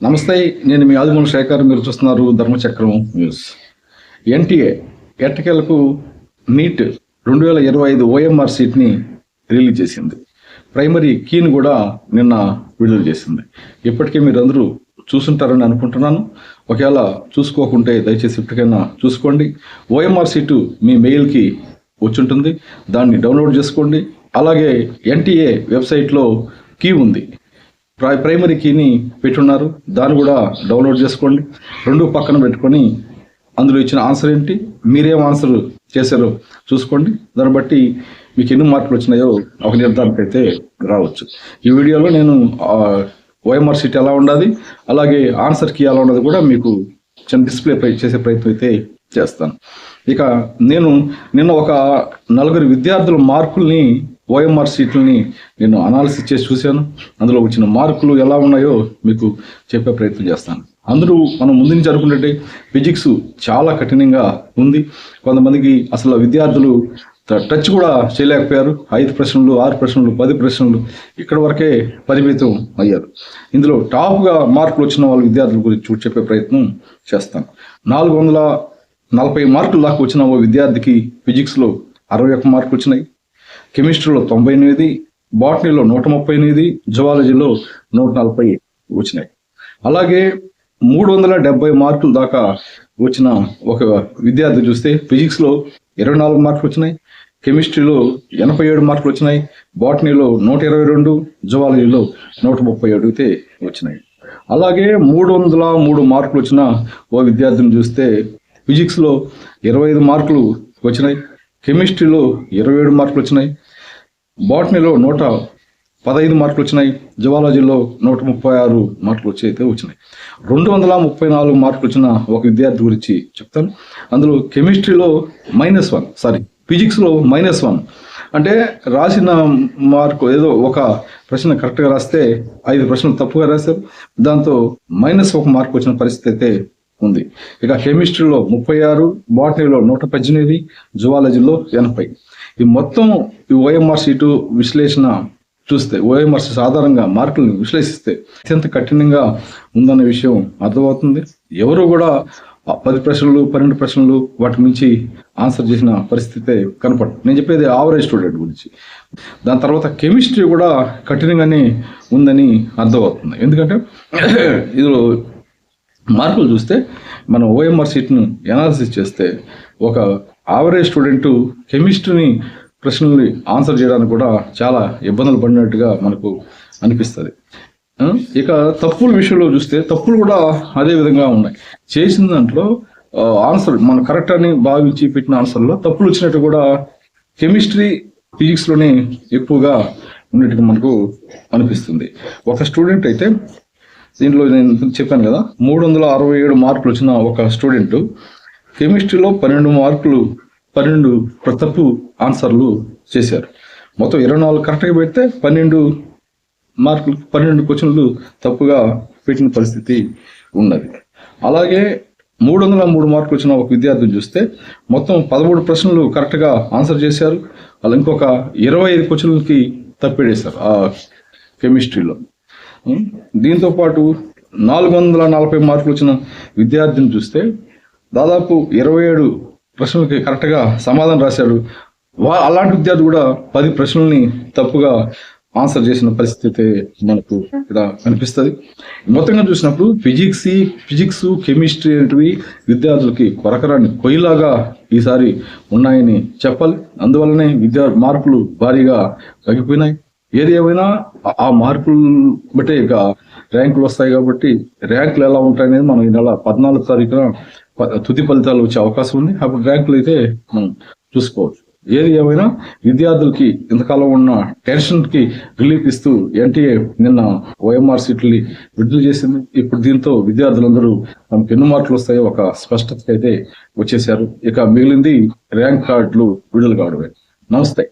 నమస్తే, నేను మీ ఆదిమూల శేఖర్. మీరు చూస్తున్నారు ధర్మచక్రం న్యూస్. ఎన్టీఏ ఎట్టకేలకు నీట్ 2025 ఓఎంఆర్ సీట్ని రిలీజ్ చేసింది. ప్రైమరీ కీని కూడా నిన్న విడుదల చేసింది. ఇప్పటికే మీరు అందరూ చూసుంటారని అనుకుంటున్నాను. ఒకవేళ చూసుకోకుంటే దయచేసి ఇప్పటికైనా చూసుకోండి. ఓఎంఆర్ సీటు మీ మెయిల్కి వచ్చుంటుంది, దాన్ని డౌన్లోడ్ చేసుకోండి. అలాగే ఎన్టీఏ వెబ్సైట్లో కీ ఉంది, ప్రైమరీ కీని పెట్టున్నారు, దాన్ని కూడా డౌన్లోడ్ చేసుకోండి. రెండు పక్కన పెట్టుకొని అందులో ఇచ్చిన ఆన్సర్ ఏంటి, మీరేం ఆన్సర్ చేశారో చూసుకోండి. దాన్ని బట్టి మీకు ఎన్ని మార్కులు వచ్చినాయో ఒక నిర్ధారణకు అయితే రావచ్చు. ఈ వీడియోలో నేను ఓఎంఆర్ సీట్ ఎలా ఉండాలి, అలాగే ఆన్సర్ కీ ఎలా ఉన్నది కూడా మీకు చిన్న డిస్ప్లే చేసే ప్రయత్నం అయితే చేస్తాను. ఇక నేను నిన్న ఒక 4 విద్యార్థుల మార్కుల్ని ఓఎంఆర్ సీట్లని నేను అనాలిసిస్ చేసి చూశాను. అందులో వచ్చిన మార్కులు ఎలా ఉన్నాయో మీకు చెప్పే ప్రయత్నం చేస్తాను. అందరూ మనం ముందు నుంచి అనుకున్నట్టే ఫిజిక్స్ చాలా కఠినంగా ఉంది. కొంతమందికి అసలు విద్యార్థులు టచ్ కూడా చేయలేకపోయారు. 5 ప్రశ్నలు, 6 ప్రశ్నలు, 10 ప్రశ్నలు ఇక్కడ వరకే పరిమితం అయ్యారు. ఇందులో టాప్గా మార్కులు వచ్చిన వాళ్ళ విద్యార్థుల గురించి చెప్పే ప్రయత్నం చేస్తాను. 440 మార్కులు దాకా వచ్చిన ఓ విద్యార్థికి ఫిజిక్స్లో 61 మార్కులు వచ్చినాయి, కెమిస్ట్రీలో 98, బాటనీలో 138, జువాలజీలో 140 వచ్చినాయి. అలాగే 370 మార్కులు దాకా వచ్చిన ఒక విద్యార్థి చూస్తే ఫిజిక్స్లో 24 మార్కులు వచ్చినాయి, కెమిస్ట్రీలో 87 మార్కులు వచ్చినాయి, బాటనీలో 122, జువాలజీలో 137 అయితే వచ్చినాయి. అలాగే 303 మార్కులు వచ్చిన ఓ విద్యార్థిని చూస్తే ఫిజిక్స్లో 25 మార్కులు వచ్చినాయి, కెమిస్ట్రీలో 27 మార్కులు వచ్చినాయి, బాటనీలో 115 మార్కులు వచ్చినాయి, జువాలజీలో 136 మార్కులు అయితే వచ్చినాయి. 234 మార్కులు వచ్చిన ఒక విద్యార్థి గురించి చెప్తాను. అందులో కెమిస్ట్రీలో -1, ఫిజిక్స్లో -1 అంటే రాసిన మార్కు ఏదో ఒక ప్రశ్న కరెక్ట్గా రాస్తే 5 ప్రశ్నలు తప్పుగా రాశారు, దాంతో -1 మార్కు వచ్చిన పరిస్థితి అయితే ఉంది. ఇక కెమిస్ట్రీలో 36, బాటనీలో 118, జువాలజీలో 80. ఈ మొత్తం ఈ ఓఎంఆర్ సీటు విశ్లేషణ చూస్తే, ఓఎంఆర్ సీట్ ఆధారంగా మార్కులను విశ్లేషిస్తే అత్యంత కఠినంగా ఉందనే విషయం అర్థమవుతుంది. ఎవరు కూడా 10 ప్రశ్నలు, 12 ప్రశ్నలు వాటి మించి ఆన్సర్ చేసిన పరిస్థితి కనపడదు. నేను చెప్పేది యావరేజ్ స్టూడెంట్ గురించి. దాని తర్వాత కెమిస్ట్రీ కూడా కఠినంగానే ఉందని అర్థమవుతుంది. ఎందుకంటే ఇందులో మార్కులు చూస్తే మనం ఓఎంఆర్ సీట్ను ఎనాలిసిస్ చేస్తే ఒక యావరేజ్ స్టూడెంట్ కెమిస్ట్రీని ప్రశ్నల్ని ఆన్సర్ చేయడానికి కూడా చాలా ఇబ్బందులు పడినట్టుగా మనకు అనిపిస్తుంది. ఇక తప్పుల విషయంలో చూస్తే తప్పులు కూడా అదే విధంగా ఉన్నాయి. చేసిన దాంట్లో ఆన్సర్ మనం కరెక్ట్ అని భావించి పెట్టిన ఆన్సర్లో తప్పులు వచ్చినట్టు కూడా కెమిస్ట్రీ, ఫిజిక్స్లోనే ఎక్కువగా ఉన్నట్టుగా మనకు అనిపిస్తుంది. ఒక స్టూడెంట్ అయితే దీంట్లో నేను చెప్పాను కదా, 367 మార్కులు వచ్చిన ఒక స్టూడెంట్ కెమిస్ట్రీలో 12 తప్పు ఆన్సర్లు చేశారు. మొత్తం 24 కరెక్ట్గా పెడితే 12 మార్కులు, 12 క్వశ్చన్లు తప్పుగా పెట్టిన పరిస్థితి ఉన్నది. అలాగే 303 మార్కులు వచ్చిన ఒక విద్యార్థిని చూస్తే మొత్తం 13 ప్రశ్నలు కరెక్ట్గా ఆన్సర్ చేశారు. అలా ఇంకొక 25 క్వశ్చన్లకి తప్పిడేశారు ఆ కెమిస్ట్రీలో. దీంతోపాటు 440 మార్కులు వచ్చిన విద్యార్థిని చూస్తే దాదాపు 27 ప్రశ్నలకి కరెక్ట్గా సమాధానం రాశాడు. అలాంటి విద్యార్థి కూడా 10 ప్రశ్నల్ని తప్పుగా ఆన్సర్ చేసిన పరిస్థితి మనకు ఇక్కడ కనిపిస్తుంది. మొత్తంగా చూసినప్పుడు ఫిజిక్స్, కెమిస్ట్రీ అనేటివి విద్యార్థులకి కొరకరాని కొయ్యలాగా ఈసారి ఉన్నాయని చెప్పాలి. అందువల్లనే మార్కులు భారీగా తగ్గిపోయినాయి. ఏది ఏమైనా ఆ మార్కులు బట్టే ఇక ర్యాంకులు వస్తాయి. కాబట్టి ర్యాంకులు ఎలా ఉంటాయనేది మనం ఈ నెల 14వ తారీఖున తుది ఫలితాలు వచ్చే అవకాశం ఉంది. అప్పుడు ర్యాంకులు అయితే మనం చూసుకోవచ్చు. ఏది ఏమైనా విద్యార్థులకి ఇంతకాలం ఉన్న టెన్షన్కి రిలీఫ్ ఇస్తూ ఎన్టీఏ నిన్న ఓఎంఆర్ సీట్లని విడుదల చేసింది. ఇప్పుడు దీంతో విద్యార్థులందరూ తమకు ఎన్ని మార్కులు వస్తాయో ఒక స్పష్టతకి అయితే వచ్చేసారు. ఇక మిగిలింది ర్యాంక్ కార్డులు విడుదల కావడమే. నమస్తే.